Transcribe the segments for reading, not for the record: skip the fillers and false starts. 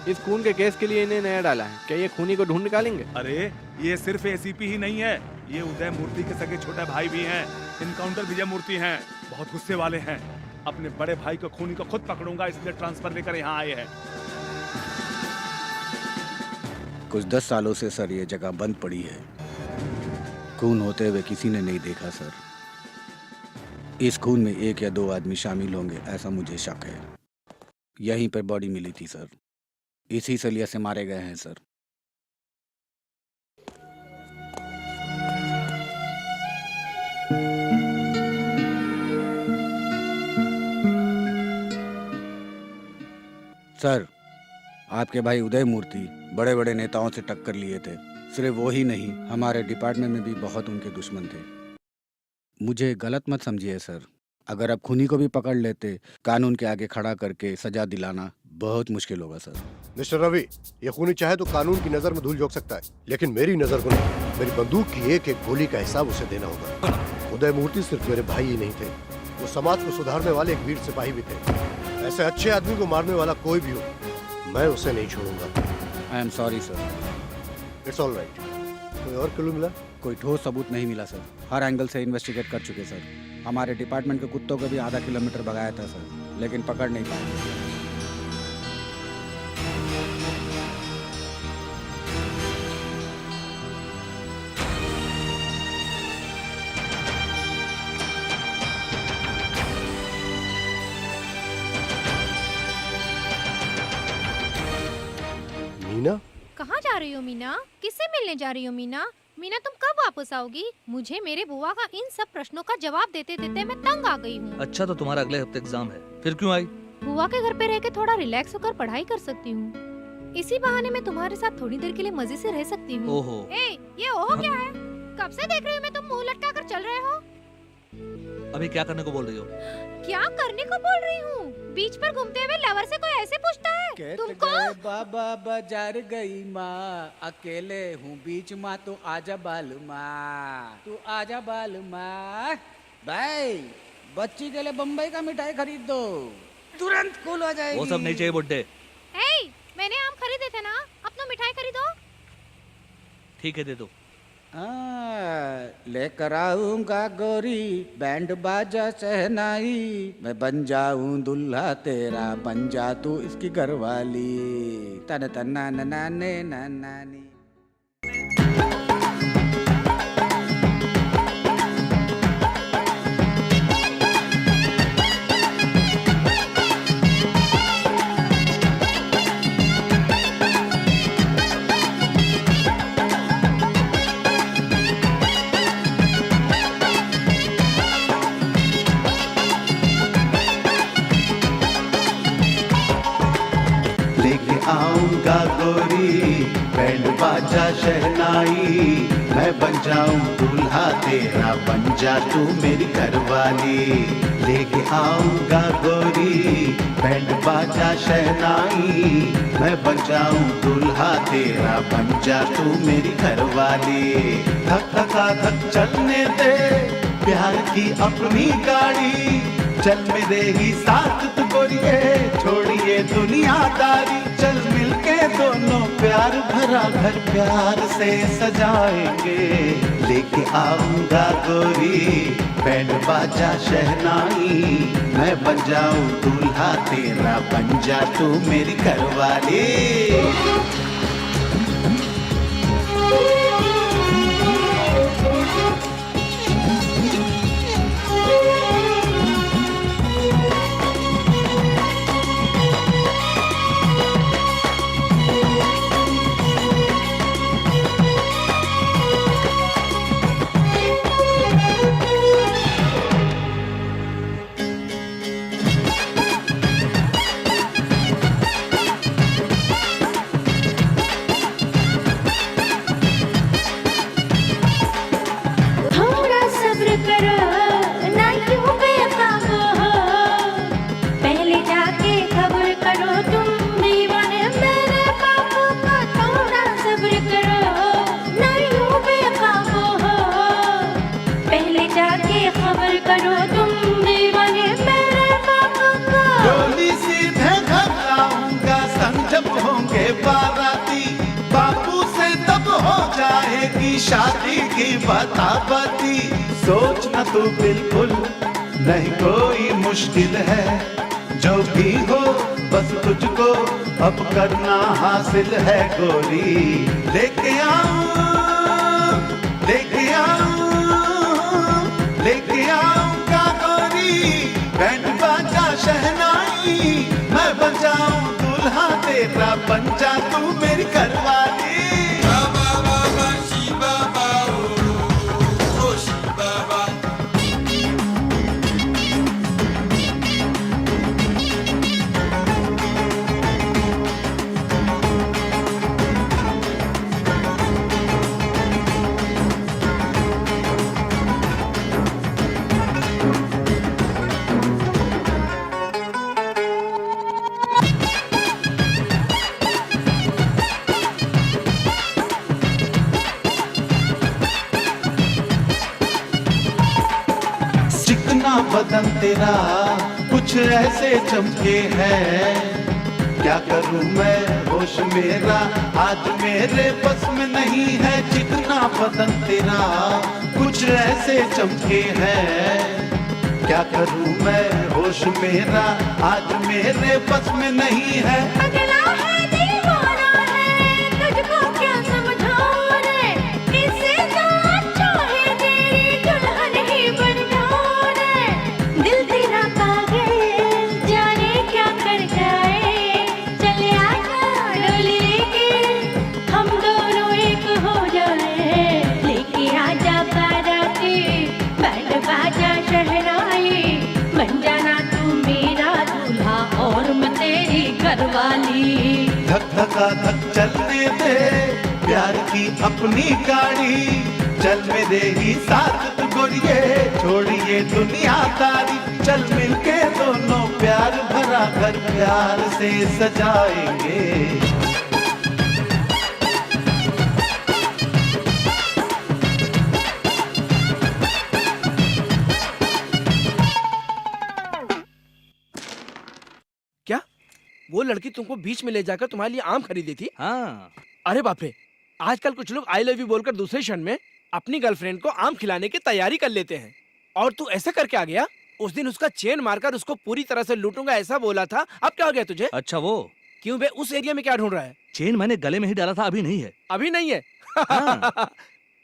इस खून के केस के लिए इन्हें नया डाला है। क्या ये खूनी को ढूंढ निकालेंगे? अरे ये सिर्फ एसीपी ही नहीं है, ये उदय मूर्ति के सगे छोटे भाई भी हैं। इनकाउंटर विजय मूर्ति हैं, बहुत गुस्से वाले हैं। अपने बड़े भाई को खूनी को खुद पकड़ूंगा, इसलिए ट्रांसफर लेकर यहाँ आए हैं। कुछ 10 सालों से सर ये जगह बंद पड़ी है। खून होते हुए किसी ने नहीं देखा सर। इस खून में 1 या 2 आदमी शामिल होंगे, ऐसा मुझे शक है। यहीं पर बॉडी मिली थी सर, इसी सलिया से मारे गए हैं सर। सर, आपके भाई उदय मूर्ति बड़े बड़े नेताओं से टक्कर लिए थे। सिर्फ वो ही नहीं, हमारे डिपार्टमेंट में भी बहुत उनके दुश्मन थे। मुझे गलत मत समझिए सर, अगर आप खूनी को भी पकड़ लेते, कानून के आगे खड़ा करके सजा दिलाना बहुत मुश्किल होगा सर। मिस्टर रवि, ये खूनी चाहे तो कानून की नजर में धूल झोंक सकता है, लेकिन मेरी नजर को नहीं। मेरी बंदूक की एक एक गोली का हिसाब उसे देना होगा। उदय मूर्ति सिर्फ मेरे भाई ही नहीं थे, वो समाज को सुधारने वाले एक वीर सिपाही भी थे। ऐसे अच्छे आदमी को मारने वाला कोई भी हो, मैं उसे नहीं छोड़ूंगा। I am sorry sir. It's all right. कोई और क्लू मिला? कोई ठोस सबूत नहीं मिला सर। हर एंगल से इन्वेस्टिगेट कर चुके सर। हमारे डिपार्टमेंट के कुत्तों को भी आधा किलोमीटर भगाया था सर, लेकिन पकड़ नहीं पाए। मीना? कहाँ जा रही हो मीना? किससे मिलने जा रही हो मीना? मीना तुम कब वापस आओगी? मुझे मेरे बुआ का इन सब प्रश्नों का जवाब देते देते मैं तंग आ गई हूँ। अच्छा, तो तुम्हारा अगले हफ्ते एग्जाम है, फिर क्यों आई? बुआ के घर पे रह के थोड़ा रिलैक्स होकर पढ़ाई कर सकती हूँ। इसी बहाने मैं तुम्हारे साथ थोड़ी देर के लिए मजे से रह सकती हूँ। ओहो। ये ओहो क्या है? कब से देख रही हूँ मैं, तुम मुंह लटका कर चल रहे हो। अभी क्या करने को बोल रही हो? क्या करने को बोल रही हूँ? बीच पर घूमते हुए लवर से कोई ऐसे पूछता है तुमको? बाबा बाजार गई माँ, अकेले हूँ बीच माँ, तो आजा बाल माँ, तू आजा बाल माँ। भाई, बच्ची के लिए बम्बई का मिठाई खरीद दो, तुरंत कूल हो जाएगी। वो सब नहीं चाहिए बुड्ढे। मैंने आम खरीदे थे ना, अब तो मिठाई खरीदो। ठीक है, दे दो। लेकर आऊंगा गोरी बैंड बाजा शहनाई, मैं बन जाऊं दुल्हा तेरा, बन जा तू इसकी घरवाली। तन तना नाने नानी। आऊंगा गोरी बैंड बाजा शहनाई, मैं बन जाऊं दूल्हा तेरा, बन जा तू मेरी घरवाली। लेके आऊंगा गोरी बैंड बाजा शहनाई, मैं बन जाऊं दूल्हा तेरा, बन जा तू मेरी घरवाली। धक धका धक चलने दे प्यार की अपनी गाड़ी, चल मेरे ही साथ तू गोरिए, छोड़िए दुनियादारी, चल मिलके दोनों प्यार भरा घर प्यार से सजाएंगे। लेके आऊंगा गोरी बैंड बाजा शहनाई, मैं बन जाऊं दूल्हा तेरा, बन जा तू मेरी घरवाली। शादी की बाती सोच न तू बिल्कुल नहीं कोई मुश्किल है जो भी हो बस तुझको अब करना हासिल है गोरी लेके आऊंगा गोरी बैंड बाजा शहनाई मैं बजाऊं दूल्हा तेरा बन जा तू मेरी घरवाली बदन तेरा कुछ ऐसे चमके है क्या करूं मैं होश मेरा आज मेरे बस में नहीं है जितना बदन तेरा कुछ ऐसे चमके है क्या करूं मैं होश मेरा आज मेरे बस में नहीं है अगला है दीवाना है तुझको क्या समझाऊं रे इससे तो अच्छा है तेरी दुल्हन ही बन जाऊं रे दिल तेरा पागल जाने क्या कर जाए चले आजा डोली लेके हम दोनों एक हो जाए लेके आजा बाराती बैंड बाजा शहनाई बन जाना तू मेरा दूल्हा और मैं तेरी घरवाली धक धका धक चलने दे प्यार की अपनी गाड़ी चल मेरे ही साथ तू गोरिये छोड़िए दुनियादारी चल मिलके दोनों प्यार भरा घर प्यार से सजाएंगे क्या वो लड़की तुमको बीच में ले जाकर तुम्हारे लिए आम खरीदी थी? हाँ। अरे बाप रे, आजकल कुछ लोग आई लव यू बोलकर दूसरे क्षण में अपनी गर्लफ्रेंड को आम खिलाने की तैयारी कर लेते हैं। और तू ऐसा करके आ गया? उस दिन उसका चेन मारकर उसको पूरी तरह से लूटूंगा ऐसा बोला था, अब क्या हो गया तुझे? अच्छा वो क्यों बे, उस एरिया में क्या ढूंढ रहा है? चेन मैंने गले में ही डाला था, अभी नहीं है। अभी नहीं है? हाँ।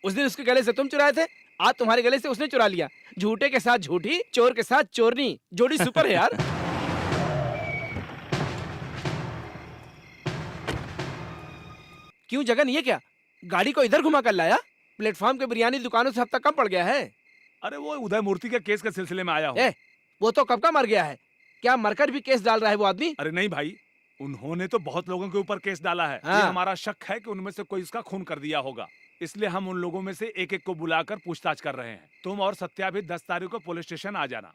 उस दिन उसके गले से तुम चुराए थे, आज तुम्हारे गले से उसने चुरा लिया। झूठे के साथ झूठी, चोर के साथ चोरनी, जोड़ी सुपर है यार। क्यों जगह नहीं है क्या? गाड़ी को इधर घुमा कर लाया? प्लेटफॉर्म के बिरयानी दुकानों से हफ्ता कम पड़ गया है। अरे वो उदय मूर्ति के केस के सिलसिले में आया हूँ। ए, वो तो कब का मर गया है, क्या मरकर भी केस डाल रहा है वो आदमी? अरे नहीं भाई, उन्होंने तो बहुत लोगों के ऊपर केस डाला है। हाँ। ये हमारा शक है कि उनमें से कोई इसका खून कर दिया होगा, इसलिए हम उन लोगों में से एक एक को बुलाकर पूछताछ कर रहे हैं। तुम और सत्या भी 10 तारीख को पुलिस स्टेशन आ जाना।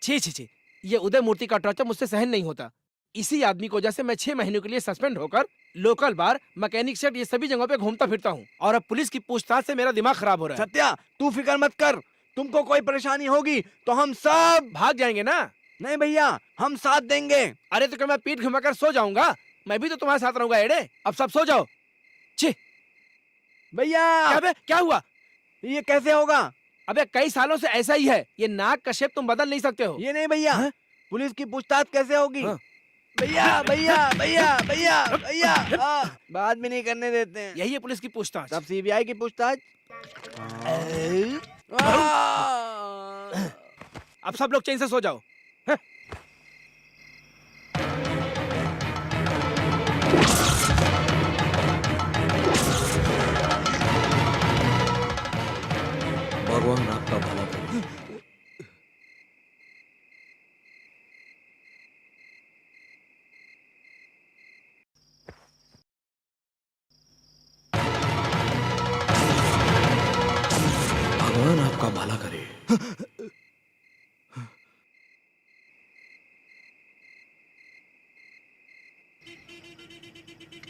छी छी छी, ये उदय मूर्ति का टॉर्चर मुझसे सहन नहीं होता। इसी आदमी को वजह से मैं 6 महीनों के लिए सस्पेंड होकर लोकल बार, मैकेनिक सेट, ये सभी जगहों पे घूमता फिरता हूँ और अब पुलिस की पूछताछ से मेरा दिमाग खराब हो रहा है। सत्या, तू फिक्र मत कर, तुमको कोई परेशानी होगी तो हम सब भाग जाएंगे ना? नहीं भैया, हम साथ देंगे। अरे तो क्या मैं पीठ घुमाकर सो जाऊंगा? मैं भी तो तुम्हारे साथ रहूंगा एड़े। अब सब सो जाओ। छी भैया क्या हुआ? ये कैसे होगा? अबे कई सालों से ऐसा ही है, ये नाक का शेप तुम बदल नहीं सकते हो। ये नहीं भैया, पुलिस की पूछताछ कैसे होगी? हाँ। भैया भैया भैया भैया भैया बात भी नहीं करने देते हैं। यही है पुलिस की पूछताछ। तब सीबीआई की पूछताछ। अब सब लोग चैन से सो जाओ। भगवान आपका भला करे। भगवान आपका भला करे।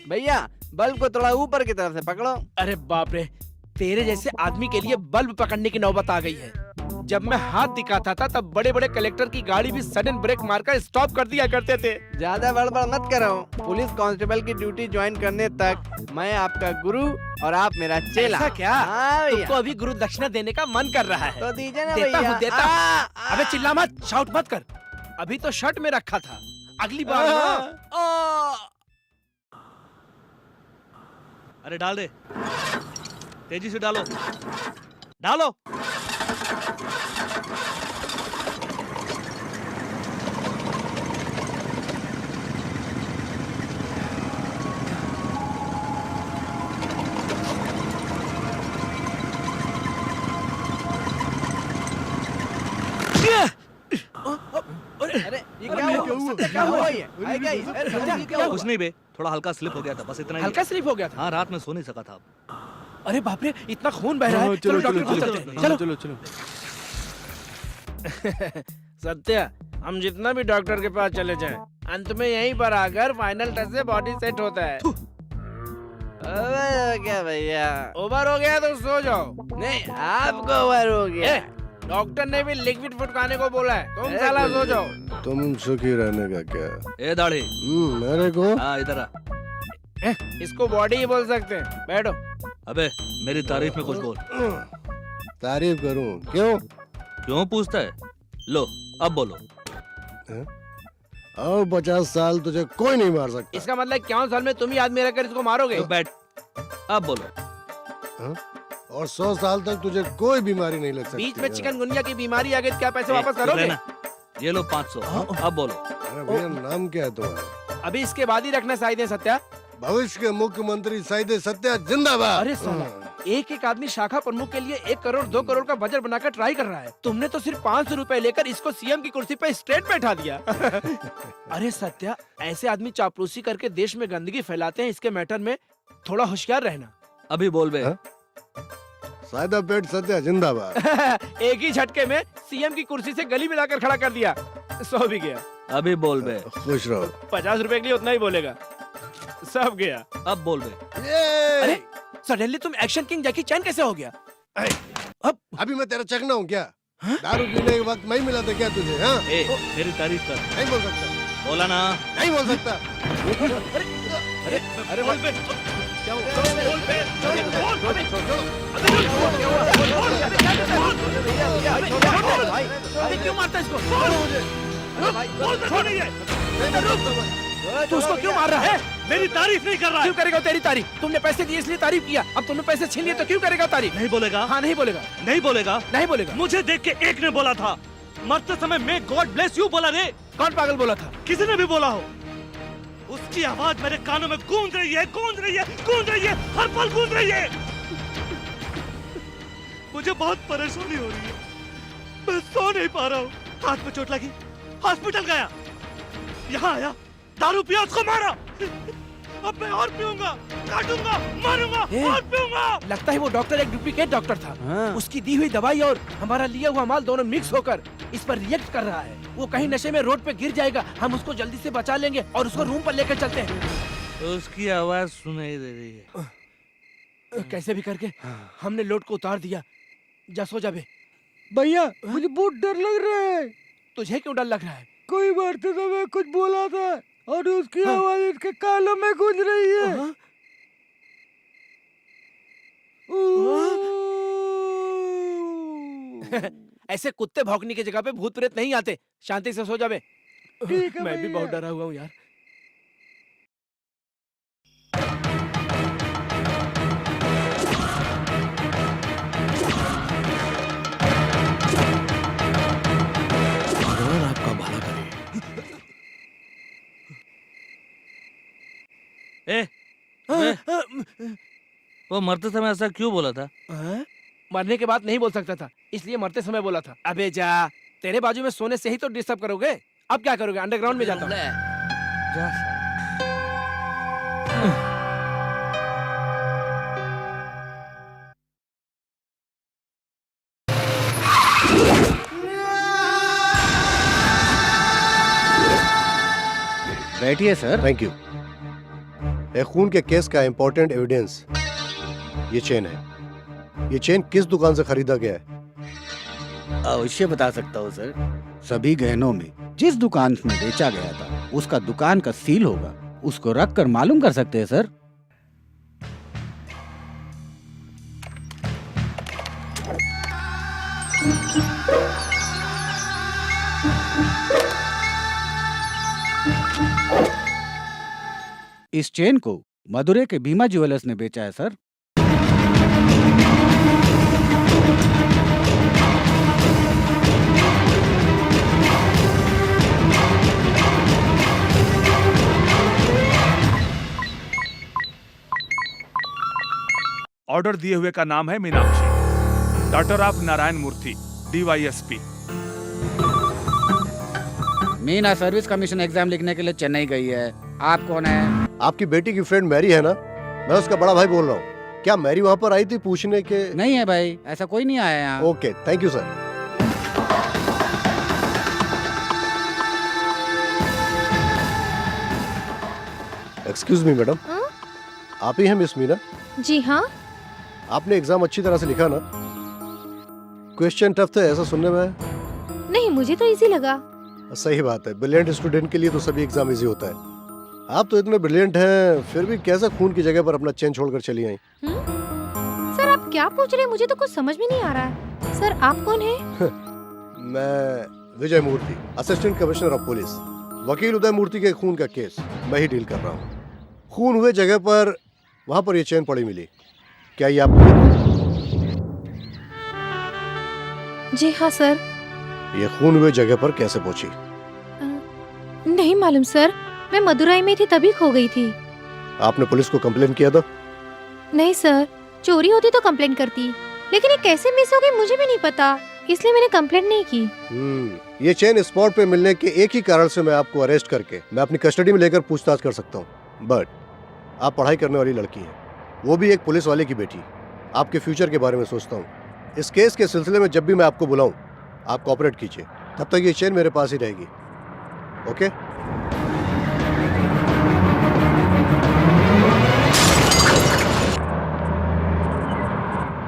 भैया बल्ब को थोड़ा ऊपर की तरफ से पकड़ो। अरे बाप रे, तेरे जैसे आदमी के लिए बल्ब पकड़ने की नौबत आ गई है। जब मैं हाथ दिखाता था तब बड़े बड़े कलेक्टर की गाड़ी भी सडन ब्रेक मारकर स्टॉप कर दिया करते थे। ज्यादा बड़बड़ मत करो। पुलिस कांस्टेबल की ड्यूटी ज्वाइन करने तक मैं आपका गुरु और आप मेरा चेला। ऐसा क्या? हाँ भैया। तुमको अभी गुरु दक्षिणा देने का मन कर रहा है। तो दीजिए ना देता भैया। हूँ, देता हूँ। अबे चिल्ला मत, शाउट मत कर। अभी तो शर्ट में रखा था, अगली बार ना। अरे डाल दे, तेजी से डालो, डालो। अरे ये क्या हुआ? क्या हुआ ये? आई गई। अरे ये क्या हुआ? कुछ नहीं बे, थोड़ा हल्का स्लिप हो गया था, बस इतना ही। हल्का स्लिप हो गया था। हाँ, रात में सो नहीं सका था। अरे बाप रे, इतना खून बह रहा है। चलो डॉक्टर को चलते हैं। चलो चलो चलो। सत्या, हम जितना भी डॉक्टर के पास चले जाएं, अंत में यहीं पर आकर फाइनल टच से बॉडी सेट होता है। अबे क्या भैया? ओवर हो गया तो सो जाओ। नहीं, आपको ओवर हो गया। ए, डॉक्टर ने भी लिक्विड फूड खाने को बोला है। तुम साला सो जाओ। तुम सुखी रहने का क्या? ए दाढ़ी, मेरे को हाँ इधर आ। इसको बॉडी ही बोल सकते हैं। बैठो। अबे मेरी तारीफ में कुछ बोल। तारीफ करूं? क्यों? क्यों पूछता है? लो अब बोलो। और 50 साल तुझे कोई नहीं मार सकता। इसका मतलब 51 साल में तुम ही आदमी रहकर इसको मारोगे? तो बैठ, अब बोलो। और 100 साल तक तुझे कोई बीमारी नहीं लग सकती। बीच में चिकनगुनिया की बीमारी आ गई तो क्या पैसे वापस करोगे? ये लो 500। अब बोलो। अरे भैया, नाम क्या है तुम्हारा? अभी इसके बाद ही रखना साइदे सत्या। भविष्य के मुख्यमंत्री सईदे सत्या जिंदाबाद। अरे साला, एक एक आदमी शाखा प्रमुख के लिए 1 करोड़ 2 करोड़ का बजट बनाकर ट्राई कर रहा है। तुमने तो सिर्फ 500 रुपए लेकर इसको सीएम की कुर्सी पे स्ट्रेट बैठा दिया। अरे सत्या, ऐसे आदमी चापलूसी करके देश में गंदगी फैलाते हैं। इसके मैटर में थोड़ा होशियार रहना। अभी बोल बे। सादा पेट सत्या जिंदाबाद। एक ही झटके में सीएम की कुर्सी से गली में लाकर खड़ा कर दिया। सो भी गया। अभी बोल बे। खुश रहो। 50 रुपए के लिए उतना ही बोलेगा। सब गया। अब बोल बे। अरे सडनली तुम एक्शन किंग जैकी चैन कैसे हो गया? अब अभी मैं तेरा चकना हूँ क्या? दारू पीने के वक्त मैं ही मिला था क्या तुझे? हाँ? ए, मेरी तारीफ कर। नहीं बोल सकता। बोला ना। नहीं बोल सकता। अरे बोल बे। क्या हुआ? अरे क्यों मारता है इसको? तू उसको क्यों मार रहा है? मेरी तारीफ नहीं कर रहा क्यों करेगा तेरी तारीफ? तुमने पैसे दिए इसलिए तारीफ किया। अब तुमने पैसे छीन लिए तो क्यों करेगा तारीफ? नहीं बोलेगा। हाँ नहीं बोलेगा। नहीं बोलेगा। नहीं बोलेगा। मुझे देख के एक ने बोला था, मरते समय मैं गॉड ब्लेस यू बोला रे। कौन पागल बोला था? किसी ने भी बोला हो। उसकी आवाज मेरे कानों में गूंज रही है, गूंज रही है, गूंज रही है, हर पल गूंज रही है। मुझे बहुत परेशानी हो रही है, मैं सो नहीं पा रहा हूँ। हाथ में चोट लगी, हॉस्पिटल गया, यहाँ आया, दारू पिया, उसको मारा। अब मैं और पीऊंगा, काटूंगा, मारूंगा, और पीऊंगा। लगता है वो डॉक्टर एक डुप्लीकेट डॉक्टर था। उसकी दी हुई दवाई और हमारा लिया हुआ माल दोनों मिक्स होकर इस पर रिएक्ट कर रहा है। वो कहीं नशे में रोड पे गिर जाएगा, हम उसको जल्दी से बचा लेंगे और उसको रूम पर लेकर चलते हैं। उसकी आवाज सुनाई दे रही है। कैसे भी करके हमने लोड को उतार दिया। जा सो जा बे। भैया मुझे बहुत डर लग रहा है। तुझे क्यों डर लग रहा है? कोई मारते समय कुछ बोला था और उसकी आवाज इसके कानों में गूंज रही है। ऐसे कुत्ते भौंकने की जगह पे भूत प्रेत नहीं आते। शांति से सो जा बे। ठीक है मैं भी भैया। बहुत डरा हुआ हूँ यार। भगवान आपका भला करे। वो मरते समय ऐसा क्यों बोला था? मरने के बाद नहीं बोल सकता था, इसलिए मरते समय बोला था। अबे जा, तेरे बाजू में सोने से ही तो डिस्टर्ब करोगे। अब क्या करोगे? अंडरग्राउंड में जाता हूँ। जा। बैठिए सर। Thank you. एक खून के केस का इम्पोर्टेंट एविडेंस ये चेन है। ये चेन किस दुकान से खरीदा गया है? अवश्य बता सकता हूँ सर। सभी गहनों में जिस दुकान में बेचा गया था उसका दुकान का सील होगा, उसको रख कर मालूम कर सकते हैं सर। इस चेन को मदुरै के भीमा ज्वेलर्स ने बेचा है सर। ऑर्डर दिए हुए का नाम है Meenakshi, daughter of Narayan Murthy, DYSP। Meena service commission exam लिखने के लिए चेन्नई गई है। आप कौन है? आपकी बेटी की फ्रेंड मैरी है ना, मैं उसका बड़ा भाई बोल रहा हूँ। क्या मैरी वहाँ पर आई थी पूछने के? नहीं है भाई, ऐसा कोई नहीं आया यहाँ। Okay, thank you sir. Excuse me madam, हाँ? आप ही हैं मिस मीना? जी हाँ। आपने एग्जाम अच्छी तरह से लिखा ना? क्वेश्चन टफ थे ऐसा सुनने में आया। नहीं, मुझे तो इजी लगा। सही बात है, ब्रिलियंट स्टूडेंट के लिए तो सभी एग्जाम इजी होता है। आप तो इतने ब्रिलियंट हैं, फिर भी कैसे खून की जगह पर अपना चेन छोड़कर चली आई? सर आप क्या पूछ रहे हैं? मुझे तो कुछ समझ में नहीं आ रहा है। सर आप कौन हैं? मैं विजय मूर्ति, असिस्टेंट कमिश्नर ऑफ पुलिस। वकील उदय मूर्ति के खून का केस मैं ही डील कर रहा हूँ। खून हुए जगह पर वहाँ पर ये चेन पड़ी मिली, क्या ये आपको? जी हाँ सर। ये खून हुए जगह पर कैसे पहुंची? नहीं मालूम सर, मैं मदुरई में थी तभी खो गई थी। आपने पुलिस को कंप्लेन किया था? नहीं सर, चोरी होती तो कंप्लेन करती, लेकिन ये कैसे मिस हो गई मुझे भी नहीं पता, इसलिए मैंने कंप्लेन नहीं की। ये चेन स्पॉट पे मिलने के एक ही कारण से मैं आपको अरेस्ट करके मैं अपनी कस्टडी में लेकर पूछताछ कर सकता हूँ। बट आप पढ़ाई करने वाली लड़की हैं, वो भी एक पुलिस वाले की बेटी। आपके फ्यूचर के बारे में सोचता हूँ। इस केस के सिलसिले में जब भी मैं आपको बुलाऊं, आप कोऑपरेट कीजिए। तब तक ये चेन मेरे पास ही रहेगी। ओके?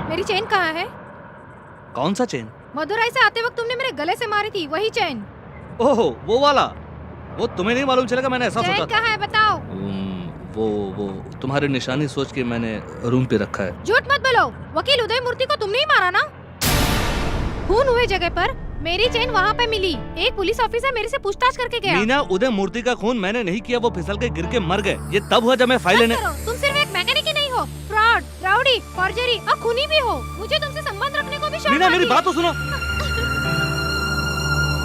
मेरी चेन कहाँ है? कौन सा चेन? मदुरई से आते वक्त तुमने मेरे गले से मारी थी, वही चेन। ओहो, वो वाला। वो तुम्हें नहीं मालूम चलेगा, मैंने ऐसा चेन सोचा था। कहाँ है बताओ? वो तुम्हारी निशानी सोच के मैंने रूम पे रखा है। झूठ मत बोलो, वकील उदय मूर्ति को तुमने ही मारा ना? खून हुए जगह पर मेरी चेन वहाँ पे मिली। एक पुलिस ऑफिसर मेरे से पूछताछ करके गया। मीना, उदय मूर्ति का खून मैंने नहीं किया, वो फिसल के गिर के मर गए। ये तब हुआ जब मैं फाइल लेने। तुम सिर्फ एक मैकेनिक ही नहीं हो, फ्रॉड, राउडी, फॉर्जरी और खूनी भी हो। मुझे तुमसे संबंध रखने को भी शर्म मीना, मेरी आती है। बात तो सुनो।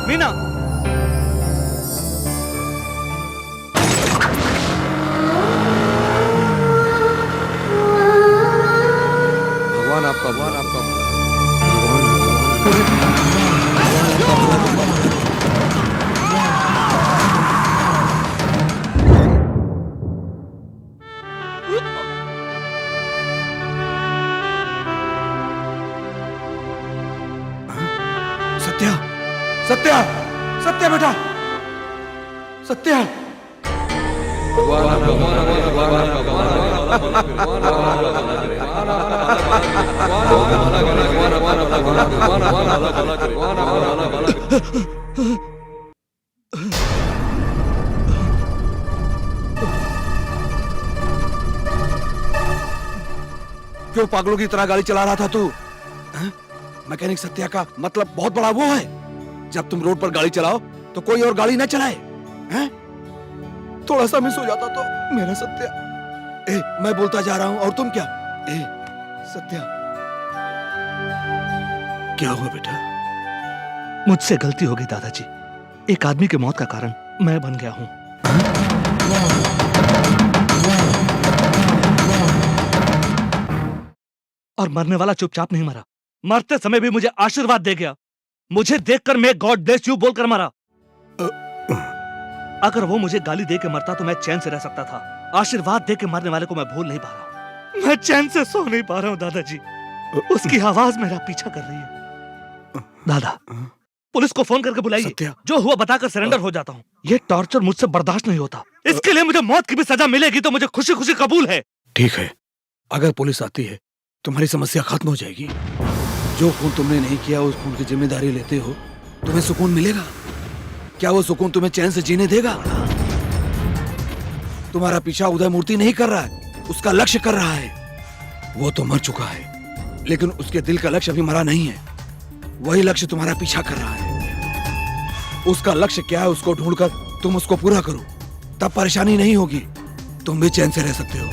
मीना, भगवान आपका सत्या, सत्या, सत्या बेटा, सत्या। क्यों पागलों की तरह गाड़ी चला रहा था तू? मैकेनिक सत्या का मतलब बहुत बड़ा वो है, जब तुम रोड पर गाड़ी चलाओ तो कोई और गाड़ी न चलाए। हैं? थोड़ा सा मिस हो जाता तो मेरा सत्या। मैं बोलता जा रहा हूँ और तुम क्या? सत्या, क्या हुआ बेटा? मुझसे गलती हो गई दादाजी। एक आदमी की मौत का कारण मैं बन गया हूँ। और मरने वाला चुपचाप नहीं मरा, मरते समय भी मुझे आशीर्वाद दे गया। मुझे देखकर मैं गॉड ब्लेस यू बोलकर मरा। अगर वो मुझे गाली दे के मरता तो मैं चैन से रह सकता था। आशीर्वाद दे के मरने वाले को मैं भूल नहीं पा रहा हूँ। मैं चैन से सो नहीं पा रहा हूँ दादाजी। उसकी आवाज मेरा पीछा कर रही है। दादा, पुलिस को फोन करके बुलाइए। जो हुआ बताकर सरेंडर हो जाता हूँ। ये टॉर्चर मुझसे बर्दाश्त नहीं होता। इसके लिए मुझे मौत की भी सजा मिलेगी तो मुझे खुशी खुशी कबूल है। ठीक है, अगर पुलिस आती है तुम्हारी समस्या खत्म हो जाएगी। जो खून तुमने नहीं किया उस खून की जिम्मेदारी लेते हो, तुम्हें सुकून मिलेगा? क्या वो सुकून तुम्हें चैन से जीने देगा? तुम्हारा पीछा उदय मूर्ति नहीं कर रहा है, उसका लक्ष्य कर रहा है। वो तो मर चुका है, लेकिन उसके दिल का लक्ष्य अभी मरा नहीं है। वही लक्ष्य तुम्हारा पीछा कर रहा है। उसका लक्ष्य क्या है, उसको ढूंढकर तुम उसको पूरा करो, तब परेशानी नहीं होगी, तुम भी चैन से रह सकते हो।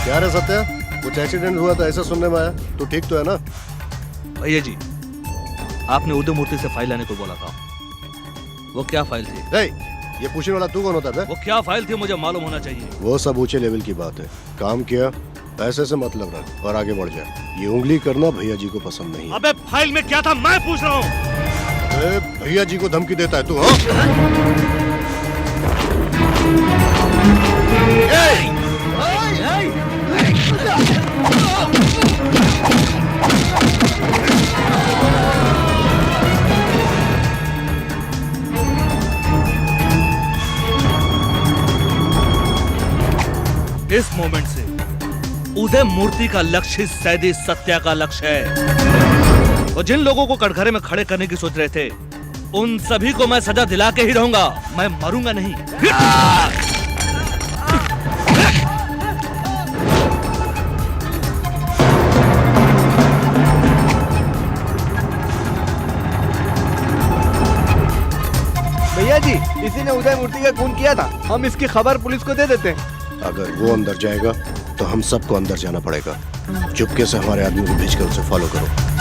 क्या रे सत्या, कुछ एक्सीडेंट हुआ था ऐसा सुनने में आया। तू ठीक तो है ना? भैया जी, आपने उदय मूर्ति से फाइल लाने को बोला था। वो क्या फाइल थी? ए, ये पूछने वाला तू कौन होता है बे? वो क्या फाइल थी मुझे मालूम होना चाहिए। वो सब ऊंचे लेवल की बात है। काम किया, पैसे से मतलब रख और आगे बढ़ जा। ये उंगली करना भैया जी को पसंद नहीं है। अबे फाइल में क्या था मैं पूछ रहा हूँ। ए, भैया जी को धमकी देता है तू? हाँ? इस मोमेंट से उदय मूर्ति का लक्ष्य सैदी सत्या का लक्ष्य है। और जिन लोगों को कटघरे में खड़े करने की सोच रहे थे, उन सभी को मैं सजा दिला के ही रहूंगा। मैं मरूंगा नहीं। भैया जी, इसी ने उदय मूर्ति का खून किया था। हम इसकी खबर पुलिस को दे देते हैं। अगर वो अंदर जाएगा तो हम सबको अंदर जाना पड़ेगा। चुपके से हमारे आदमी को भेजकर उसे फॉलो करो।